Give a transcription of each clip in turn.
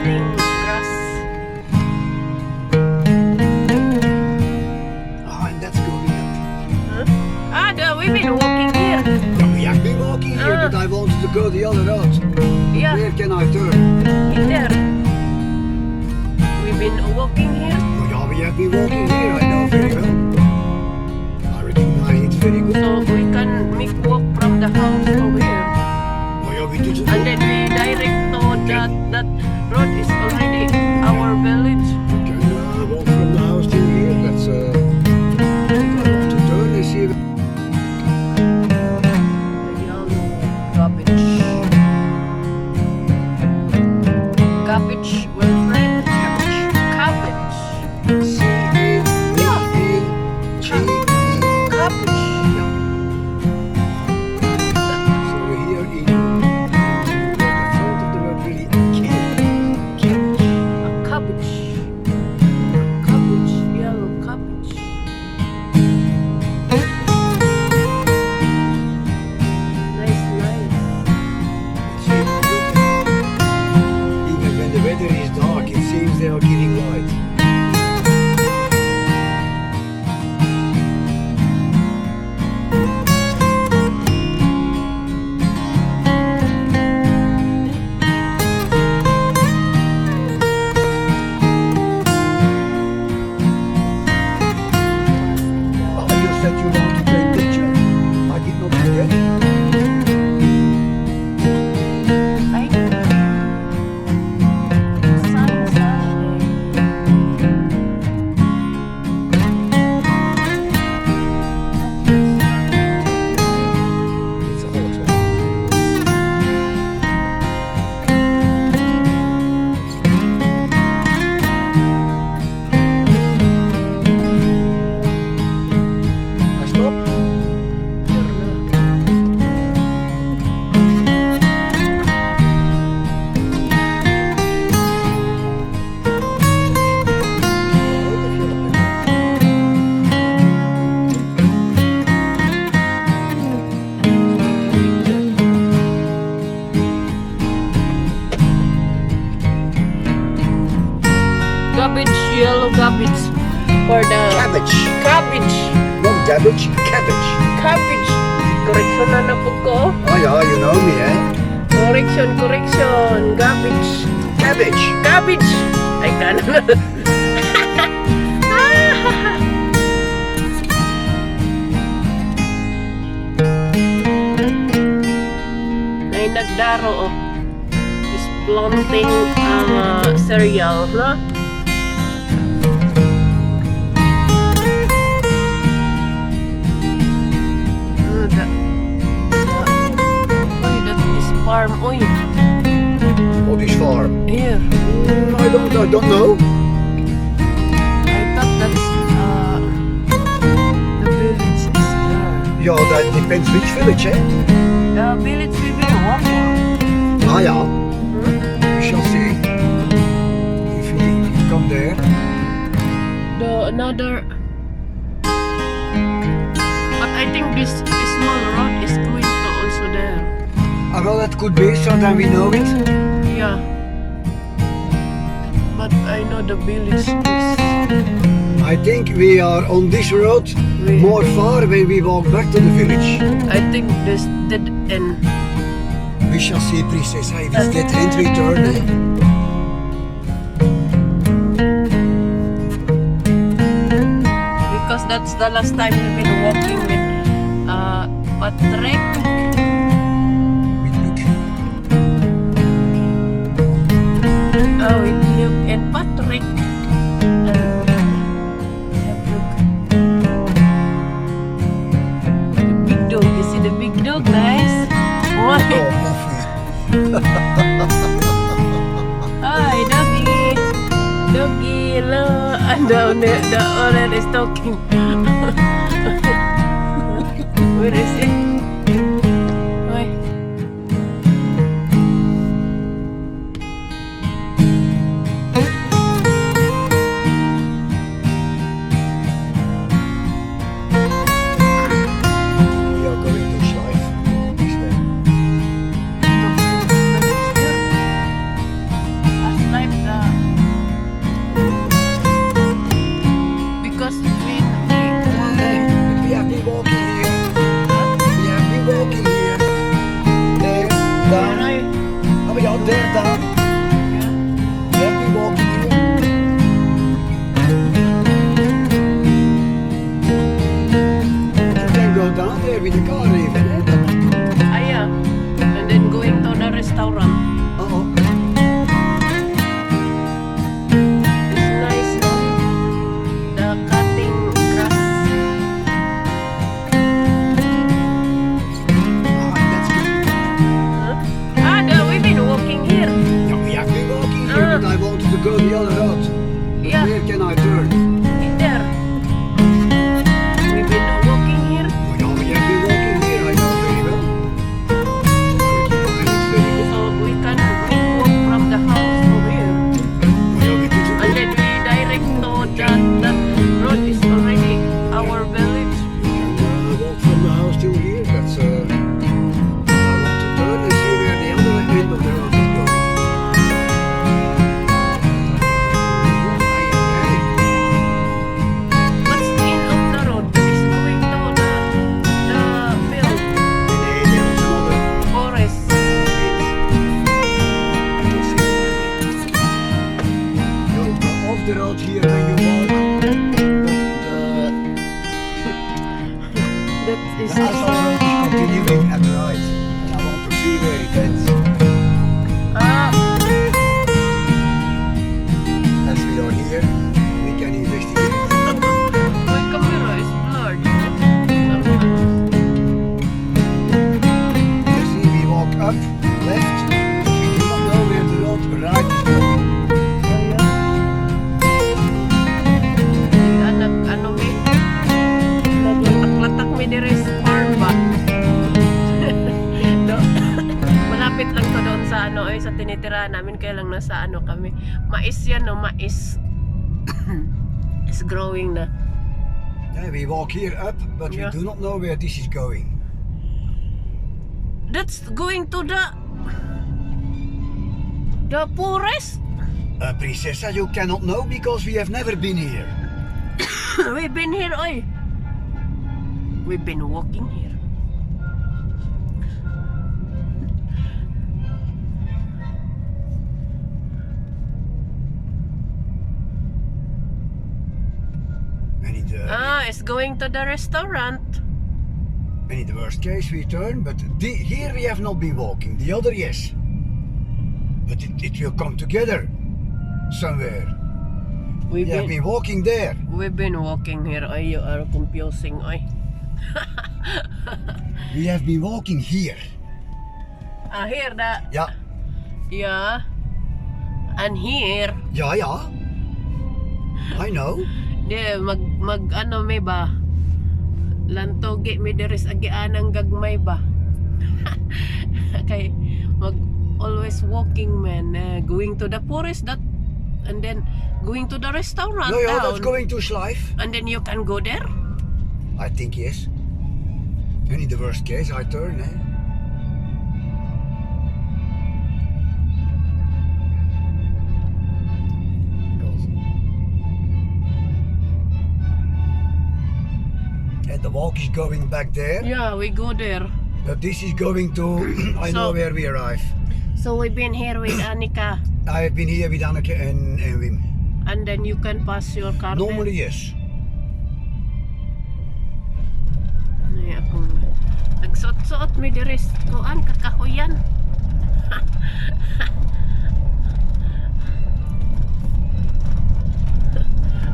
planting grass. Ah, and that's going up. We've been walking here. We have been walking here, but I wanted to go the other road. Yeah, Where can I turn? in there. We've been walking here. Oh, yeah, we have been walking here, I know very well. I recognize it very good. So we can make walk from the house over here. Oh, yeah, we did it. And then we direct to that road is already our village. We can walk from the house to here. That's I want to turn and see. The yellow cabbage. Cabbage, Wilfred. Cabbage. C-A-B-A-G-E. Cabbage. So here in the front of the road, really Cabbage. A cabbage. Cabbage. Yellow cabbage. Nice. Even when the weather is dark, it seems they are giving light. Oh, you said you want to take picture. I did not forget. Ay. It's a hot one. I stop. Cabbage, yellow cabbage. For the Cabbage. cabbage. Not cabbage, cabbage. Cabbage. Correction na po ko. Oh yeah, you know me, eh? Correction. Cabbage. Cabbage. Cabbage. Ay, kanan. Ay, nagdaro, oh. Is planting cereal, no? That is farm, oy. On this farm. Here. I don't know. I thought that's the village is there. Yeah, that depends which village, eh? The village we've been walking. Ah yeah. We shall see. If we come there. The another. But I think this small road is going to also there. Ah well, that could be, so then we know it. Yeah. But I know the village is. I think we are on this road more far when we walk back to the village. I think this dead end. We shall see, Princess. If it's that end return, eh? Because that's the last time we've been walking with Patrick. With Luke. Oh, with Luke and Patrick. The big dog, you see the big dog, guys? Why? Hi, doggy. Doggy, look. And the owner is talking. Where is it? Why? We are going to Schleif this way. As life where can I turn? In there. We've been walking here. Oh, yeah, we have been walking here, I know very well. It's very good. So we can walk from the house to here. Oh, yeah, we did it. And then we direct to that road is already our village. Walk from the house to here. That's I want to turn and see where the other end of the road is going. What's the end of the road? It's going to the field, And there was another forest. You go off the road here when you walk. That is The asphalt road is continuing at the right. And I want to see where it ends. As we are here, we can investigate. My camera is blurred. You see, we walk up, left. We do not know where the road right is going. Ano mi? Naglatak-latak mi diri sa farm ba? Malapit lang to doon sa ano ay sa tinitirahan namin kaya lang nasa ano kami. Mais yan no, mais. It's growing na. Yeah, we walk here up, but Yeah. we do not know where this is going. That's going to the forest. Princessa, you cannot know because we have never been here. We've been here, oy. We've been walking here. And in the, It's going to the restaurant. and in the worst case, we turn, but here we have not been walking. The other, yes. But it will come together somewhere. We've We have been walking there. We've been walking here. Ay, you are confusing, oy. We have been walking here. Here, the... Yeah, Yeah. And here, yeah, yeah. I know. mag ano may ba? Lantogi mi deres agianang gagmay ba? Kay mag always walking man, going to the forest that and then going to the restaurant No, yeah, down. that's going to Schleif. And then you can go there. I think yes. And in the worst case, I turn. Eh? And the walk is going back there. Yeah, we go there. But this is going to. I know So- where we arrive. So we've been here with Annika, I have been here with Anneke and Wim. and then you can pass your car there. Normally, yes. Ay, akong nagsuot-suot mi deres kuan kakahuyan.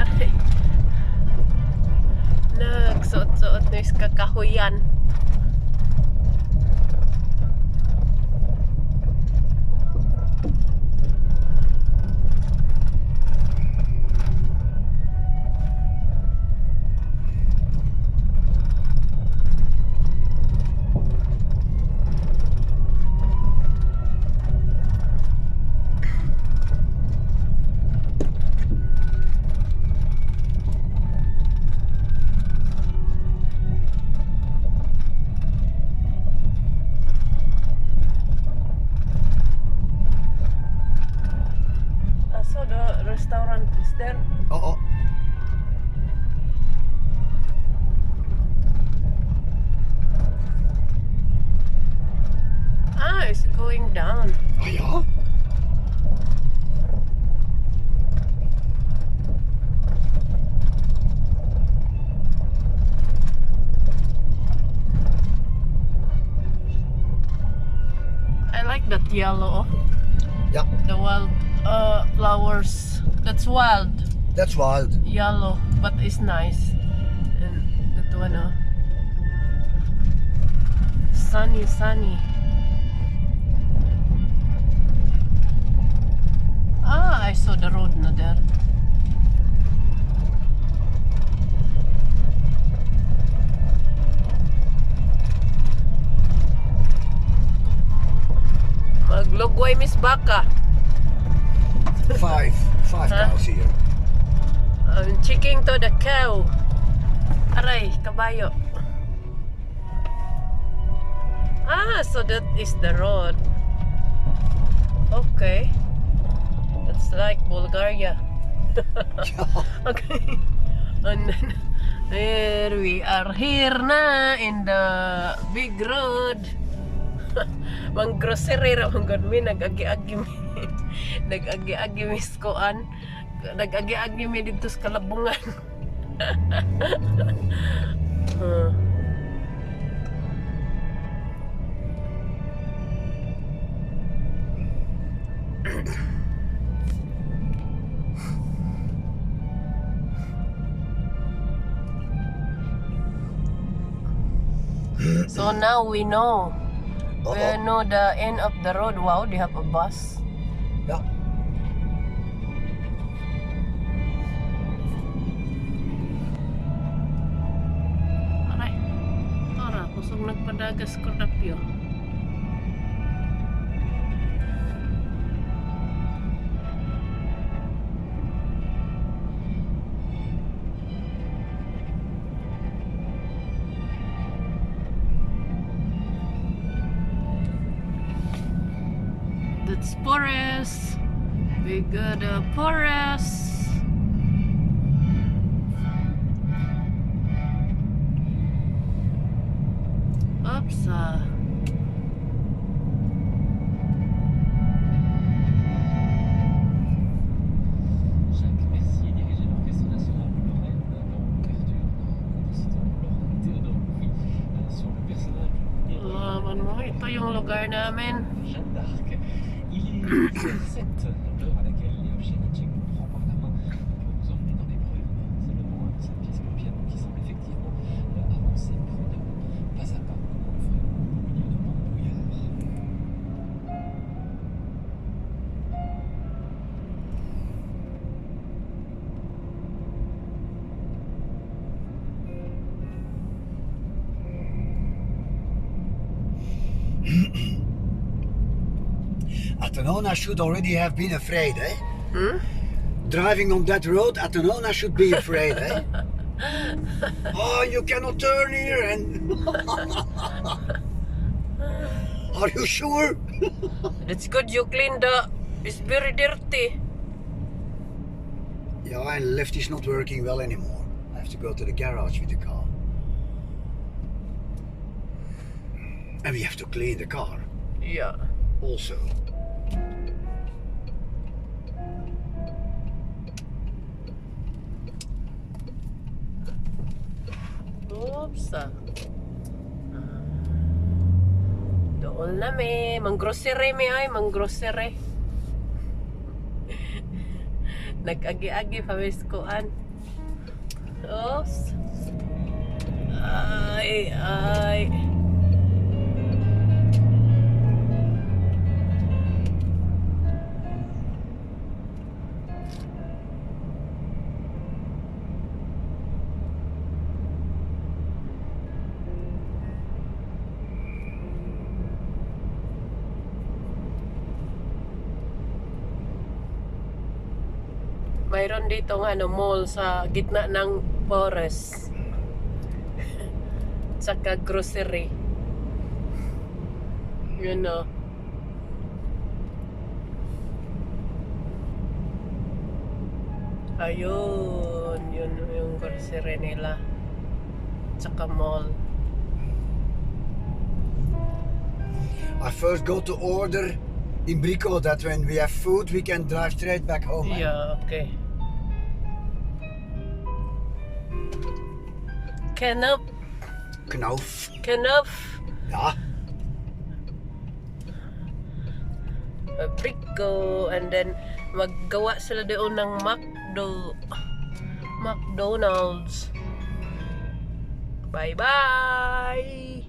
Aray. Nagsuot-suot mi kakahuyan. So the restaurant is there. Oh, It's going down. oh yeah. I like that yellow. Yeah, The wild flowers. That's wild. that's wild. Yellow, but it's nice. And that one, sunny, sunny. I saw the road na there. Lugway Miss Baka. Five Huh? cows here. I'm checking to the cow. Aray, kabayo. Ah, so that is the road. Okay. That's like Bulgaria. Okay. And then, there we are here na in the big road. Mang grocery ra mong god mi nag-agi-agi mi. Nag-agi-agi mi skoan. Nag-agi-agi mi dito sa kalabungan. So now we know. We know the end of the road. Wow, they have a bus. Yeah. Aray. Tora, kusog nagpadagas ko rapyo. That's forest. We got a forest. Oops. Jacques Mercier dirigeait l'Orchestre National de Lorraine dans l'ouverture d'un compositeur Laurent Théodore Louis sur le personnage de Laman mo, ito yung lugar namin. Jeanne d'Arc. Il est 7, l'heure à laquelle Léo Chenichek nous prend par la main pour nous emmener dans l'épreuve. C'est le moment de cette pièce pour piano qui semble effectivement avancer prudemment, pas à pas, comme on le ferait au milieu de monts brouillards. Atenona should already have been afraid, eh? Hmm? Driving on that road, Atenona should be afraid, eh? Oh, you cannot turn here and... Are you sure? That's good you clean the... It's very dirty. Yeah, and lift is not working well anymore. I have to go to the garage with the car. And we have to clean the car Yeah. also. Oops. Doon na mi. Mang-grocery mi ay. Mang-grocery. Nag-agi-agi pawiskoan. Oops. Ay. Mayroon dito ng mall sa gitna ng forest. Saka grocery. You know. Ayun. Yun yung grocery nila. Saka mall. I first go to order in Brico that when we have food we can drive straight back home. eh? Yeah, okay. Knuff. Ja. Brico, and then maggawa sila doon ng McDonald's. Bye bye.